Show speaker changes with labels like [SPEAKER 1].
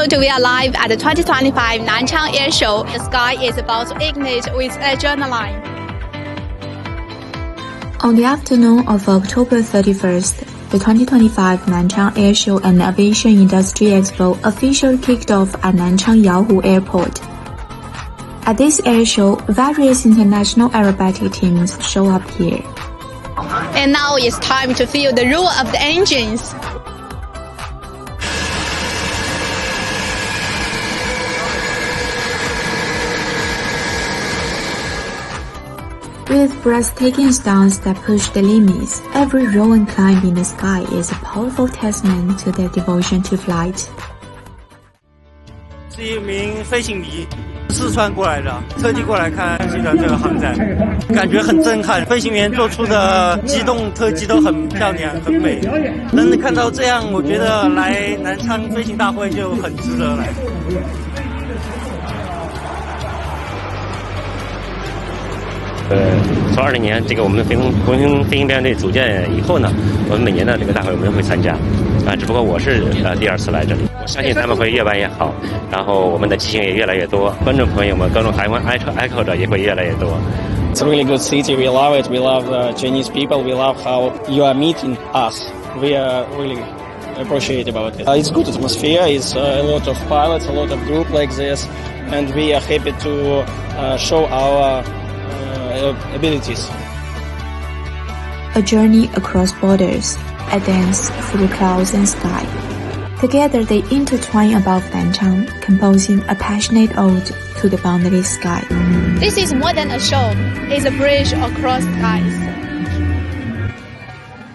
[SPEAKER 1] world, we are live at the 2025 Nanchang Air Show. The sky is about to ignite with adrenaline.
[SPEAKER 2] On the afternoon of October 31st, the 2025 Nanchang Air Show and Aviation Industry Expo officially kicked off at Nanchang Yaohu Airport. At this air show, various international aerobatic teams show up here.
[SPEAKER 1] And now it's time to feel the roar of the engines.
[SPEAKER 2] With breathtaking stunts that push the limits, every roll and climb in the sky is a powerful testament to their devotion to flight.
[SPEAKER 3] 是一名飞行迷，四川过来的，特地过来看这个航展，感觉很震撼。飞行员做出的机动特技都很漂亮、很美，能看到这样，我觉得来南昌飞行大会就很值得来。
[SPEAKER 4] 从20年这个我们的飞行编队组建以后呢，我们每年的这个大会我们会参加，只不过我是第2次来这里。我相信他们会越办越好，然后我们的机型也越来越多，观众朋友们、各种台湾爱好者也会越来越多。
[SPEAKER 5] It's a really good city. We love it. We love the Chinese people. We love how you are meeting us. We are really appreciate about it. It's good atmosphere. It's a lot of pilots, a lot of group like this, and we are happy to show our abilities.
[SPEAKER 2] A journey across borders, a dance through clouds and sky. Together they intertwine above Nanchang, composing a passionate ode to the boundless sky.
[SPEAKER 1] This is more than a show, it's a bridge across skies.